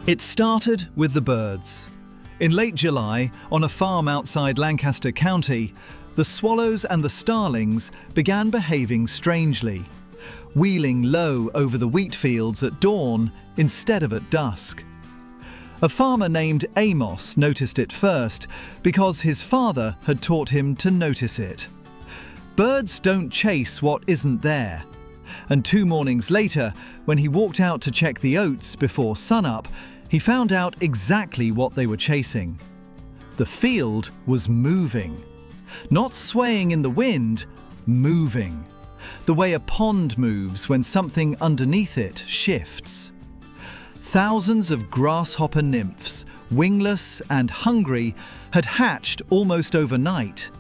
It started with the birds. In late July, on a farm outside Lancaster County, the swallows and the starlings began behaving strangely, wheeling low over the wheat fields at dawn instead of at dusk. A farmer named Amos noticed it first because his father had taught him to notice it. Birds don't chase what isn't there. And 2 mornings later, when he walked out to check the oats before sunup, he found out exactly what they were chasing. The field was moving. Not swaying in the wind, moving. The way a pond moves when something underneath it shifts. Thousands of grasshopper nymphs, wingless and hungry, had hatched almost overnight.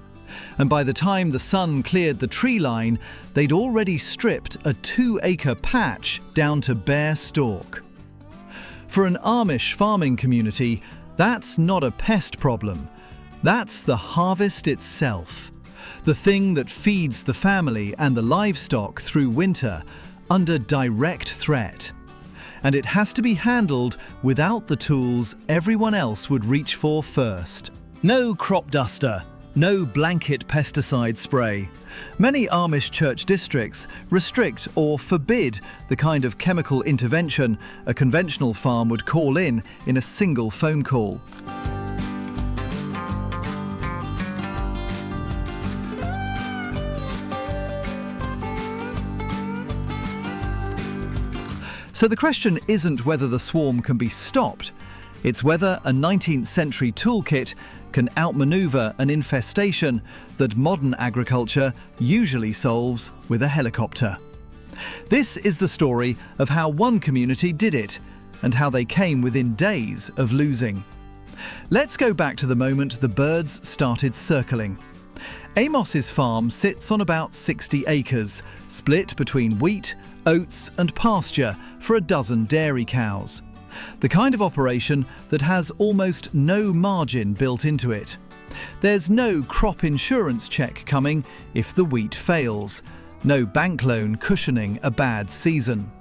And by the time the sun cleared the tree line, they'd already stripped a 2-acre patch down to bare stalk. For an Amish farming community, that's not a pest problem. That's the harvest itself. The thing that feeds the family and the livestock through winter, under direct threat. And it has to be handled without the tools everyone else would reach for first. No crop duster, no blanket pesticide spray. Many Amish church districts restrict or forbid the kind of chemical intervention a conventional farm would call in a single phone call. So the question isn't whether the swarm can be stopped, it's whether a 19th century toolkit can outmaneuver an infestation that modern agriculture usually solves with a helicopter. This is the story of how one community did it and how they came within days of losing. Let's go back to the moment the birds started circling. Amos's farm sits on about 60 acres, split between wheat, oats and pasture for a dozen dairy cows. The kind of operation that has almost no margin built into it. There's no crop insurance check coming if the wheat fails. No bank loan cushioning a bad season.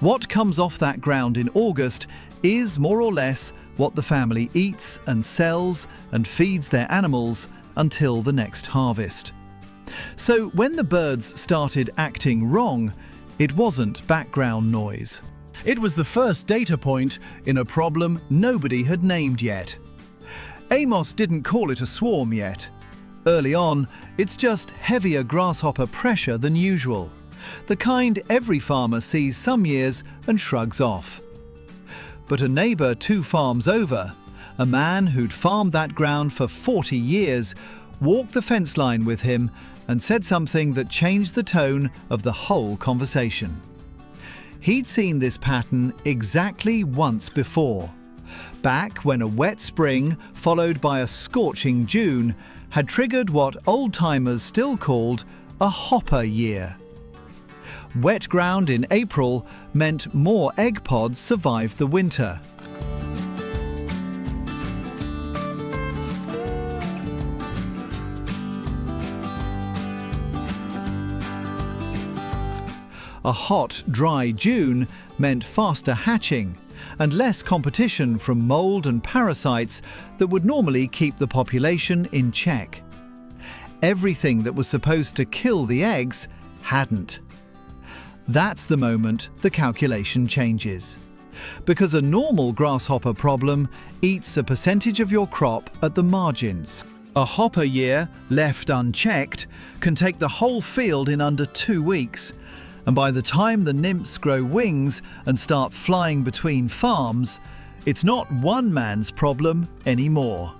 What comes off that ground in August is more or less what the family eats and sells and feeds their animals until the next harvest. So when the birds started acting wrong, it wasn't background noise. It was the first data point in a problem nobody had named yet. Amos didn't call it a swarm yet. Early on, it's just heavier grasshopper pressure than usual, the kind every farmer sees some years and shrugs off. But a neighbour 2 farms over, a man who'd farmed that ground for 40 years, walked the fence line with him and said something that changed the tone of the whole conversation. He'd seen this pattern exactly once before, back when a wet spring followed by a scorching June had triggered what old-timers still called a hopper year. Wet ground in April meant more egg pods survived the winter. A hot, dry June meant faster hatching and less competition from mold and parasites that would normally keep the population in check. Everything that was supposed to kill the eggs hadn't. That's the moment the calculation changes. Because a normal grasshopper problem eats a percentage of your crop at the margins. A hopper year, left unchecked, can take the whole field in under 2 weeks. And by the time the nymphs grow wings and start flying between farms, it's not one man's problem anymore.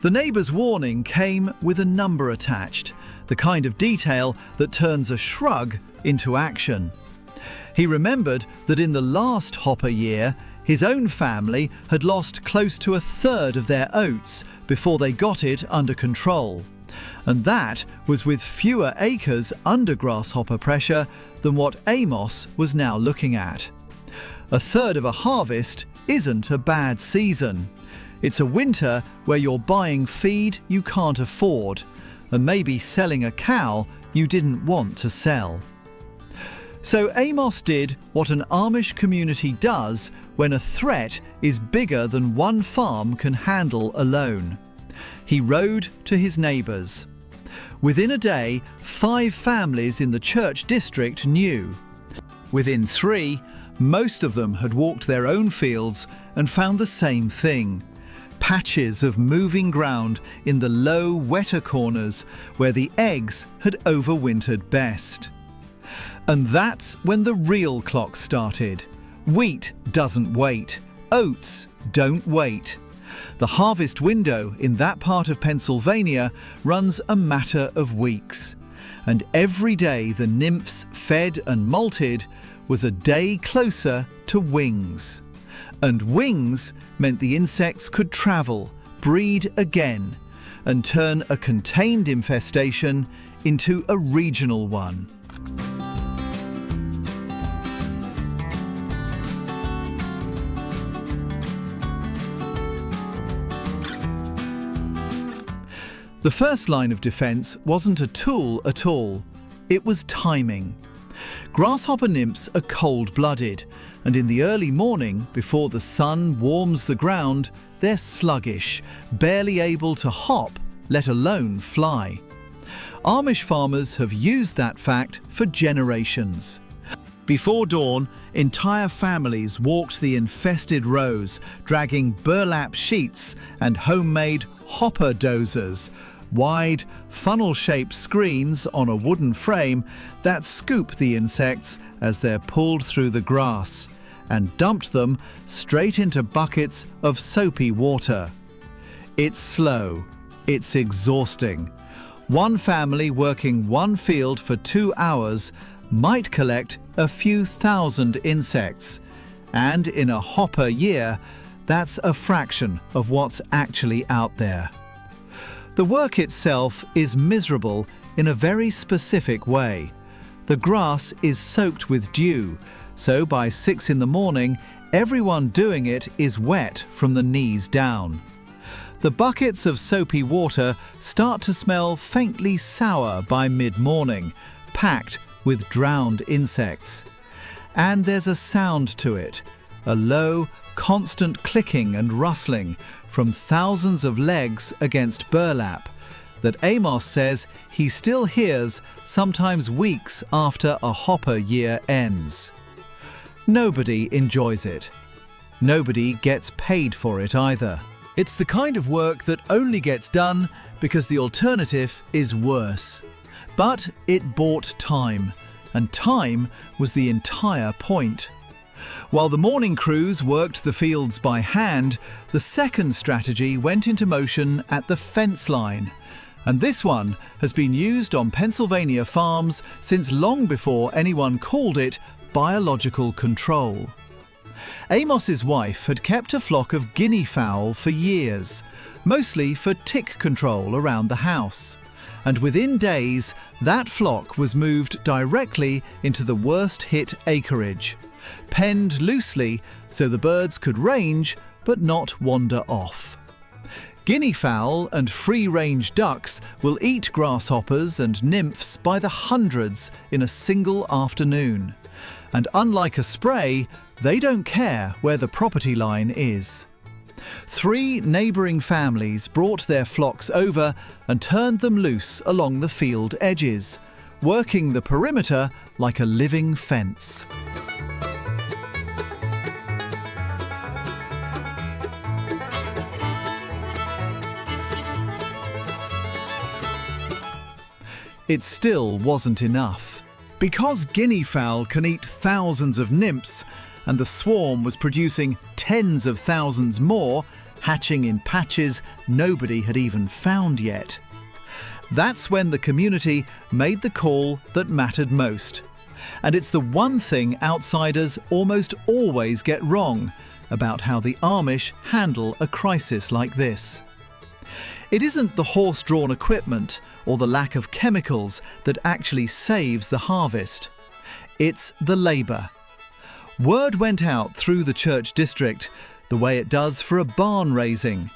The neighbour's warning came with a number attached, the kind of detail that turns a shrug into action. He remembered that in the last hopper year, his own family had lost close to 1/3 of their oats before they got it under control. And that was with fewer acres under grasshopper pressure than what Amos was now looking at. 1/3 of a harvest isn't a bad season. It's a winter where you're buying feed you can't afford, and maybe selling a cow you didn't want to sell. So Amos did what an Amish community does when a threat is bigger than one farm can handle alone. He rode to his neighbours. Within a day, 5 families in the church district knew. Within 3, most of them had walked their own fields and found the same thing. Patches of moving ground in the low, wetter corners where the eggs had overwintered best. And that's when the real clock started. Wheat doesn't wait. Oats don't wait. The harvest window in that part of Pennsylvania runs a matter of weeks. And every day the nymphs fed and molted was a day closer to wings. And wings meant the insects could travel, breed again, and turn a contained infestation into a regional one. The first line of defence wasn't a tool at all, it was timing. Grasshopper nymphs are cold-blooded, and in the early morning, before the sun warms the ground, they're sluggish, barely able to hop, let alone fly. Amish farmers have used that fact for generations. Before dawn, entire families walked the infested rows, dragging burlap sheets and homemade hopper dozers, wide, funnel-shaped screens on a wooden frame that scoop the insects as they're pulled through the grass, and dumped them straight into buckets of soapy water. It's slow, it's exhausting. One family working one field for 2 hours might collect a few thousand insects, and in a hopper year, that's a fraction of what's actually out there. The work itself is miserable in a very specific way. The grass is soaked with dew, so by 6 in the morning, everyone doing it is wet from the knees down. The buckets of soapy water start to smell faintly sour by mid-morning, packed with drowned insects. And there's a sound to it, a low, constant clicking and rustling from thousands of legs against burlap that Amos says he still hears sometimes weeks after a hopper year ends. Nobody enjoys it. Nobody gets paid for it either. It's the kind of work that only gets done because the alternative is worse. But it bought time, and time was the entire point. While the morning crews worked the fields by hand, the second strategy went into motion at the fence line. And this one has been used on Pennsylvania farms since long before anyone called it biological control. Amos's wife had kept a flock of guinea fowl for years, mostly for tick control around the house. And within days, that flock was moved directly into the worst-hit acreage, penned loosely so the birds could range but not wander off. Guinea fowl and free-range ducks will eat grasshoppers and nymphs by the hundreds in a single afternoon. And unlike a spray, they don't care where the property line is. 3 neighbouring families brought their flocks over and turned them loose along the field edges, working the perimeter like a living fence. It still wasn't enough. Because guinea fowl can eat thousands of nymphs, and the swarm was producing tens of thousands more, hatching in patches nobody had even found yet. That's when the community made the call that mattered most. And it's the one thing outsiders almost always get wrong about how the Amish handle a crisis like this. It isn't the horse-drawn equipment or the lack of chemicals that actually saves the harvest. It's the labour. Word went out through the church district the way it does for a barn raising,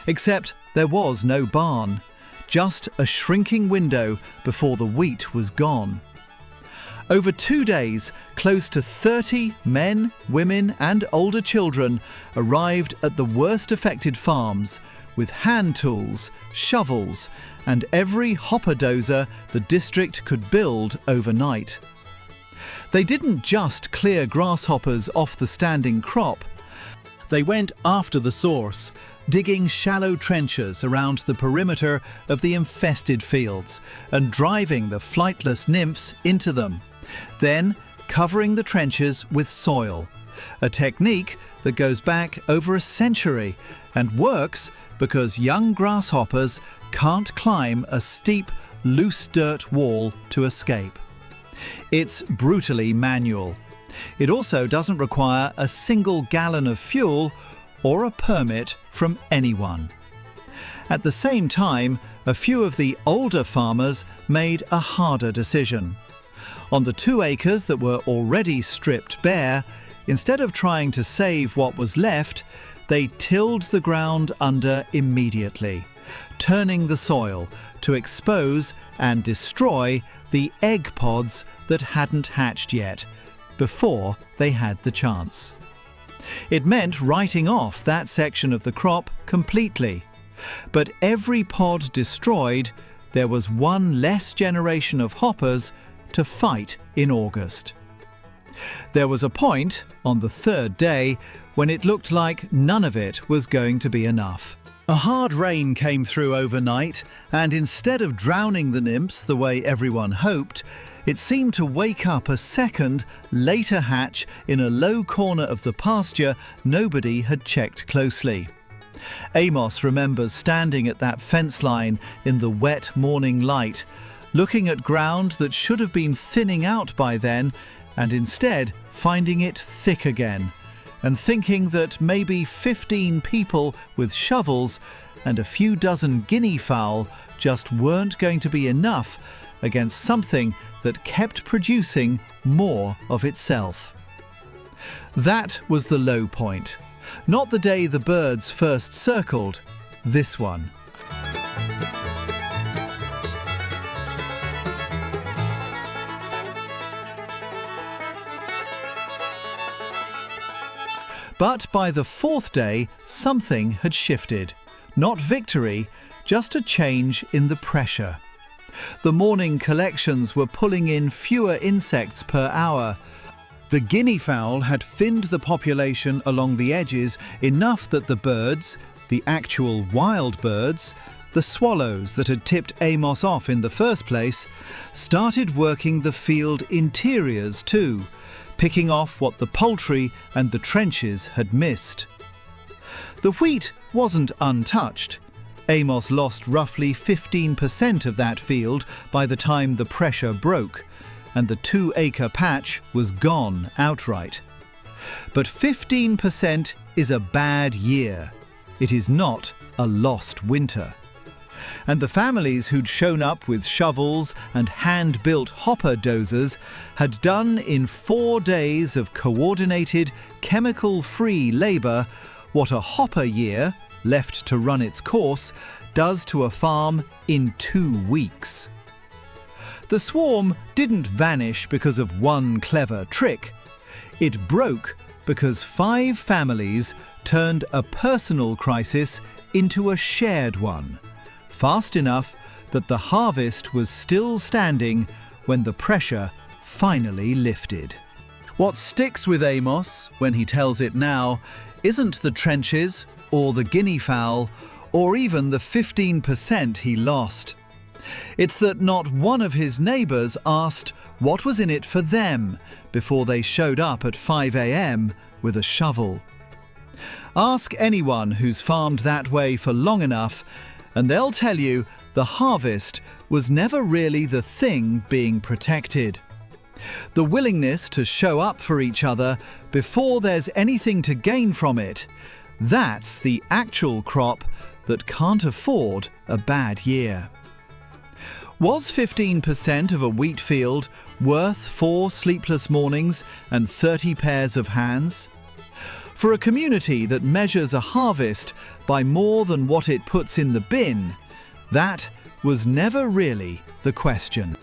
except there was no barn, just a shrinking window before the wheat was gone. Over 2 days, close to 30 men, women and older children arrived at the worst affected farms with hand tools, shovels and every hopper dozer the district could build overnight. They didn't just clear grasshoppers off the standing crop. They went after the source, digging shallow trenches around the perimeter of the infested fields and driving the flightless nymphs into them, then covering the trenches with soil, a technique that goes back over a century and works because young grasshoppers can't climb a steep, loose dirt wall to escape. It's brutally manual. It also doesn't require a single gallon of fuel or a permit from anyone. At the same time, a few of the older farmers made a harder decision. On the 2 acres that were already stripped bare, instead of trying to save what was left, they tilled the ground under immediately, turning the soil to expose and destroy the egg pods that hadn't hatched yet, before they had the chance. It meant writing off that section of the crop completely. But every pod destroyed, there was one less generation of hoppers to fight in August. There was a point, on the 3rd day, when it looked like none of it was going to be enough. A hard rain came through overnight, and instead of drowning the nymphs the way everyone hoped, it seemed to wake up a second, later hatch in a low corner of the pasture nobody had checked closely. Amos remembers standing at that fence line in the wet morning light, looking at ground that should have been thinning out by then, and instead finding it thick again, and thinking that maybe 15 people with shovels and a few dozen guinea fowl just weren't going to be enough against something that kept producing more of itself. That was the low point, not the day the birds first circled, this one. But by the 4th day, something had shifted. Not victory, just a change in the pressure. The morning collections were pulling in fewer insects per hour. The guinea fowl had thinned the population along the edges enough that the birds, the actual wild birds, the swallows that had tipped Amos off in the first place, started working the field interiors too, picking off what the poultry and the trenches had missed. The wheat wasn't untouched. Amos lost roughly 15% of that field by the time the pressure broke, and the 2-acre patch was gone outright. But 15% is a bad year. It is not a lost winter. And the families who'd shown up with shovels and hand-built hopper dozers had done in 4 days of coordinated, chemical-free labour what a hopper year, left to run its course, does to a farm in 2 weeks. The swarm didn't vanish because of one clever trick. It broke because 5 families turned a personal crisis into a shared one, fast enough that the harvest was still standing when the pressure finally lifted. What sticks with Amos, when he tells it now, isn't the trenches, or the guinea fowl, or even the 15% he lost. It's that not one of his neighbours asked what was in it for them before they showed up at 5 a.m. with a shovel. Ask anyone who's farmed that way for long enough, and they'll tell you the harvest was never really the thing being protected. The willingness to show up for each other before there's anything to gain from it, that's the actual crop that can't afford a bad year. Was 15% of a wheat field worth 4 sleepless mornings and 30 pairs of hands? For a community that measures a harvest by more than what it puts in the bin, that was never really the question.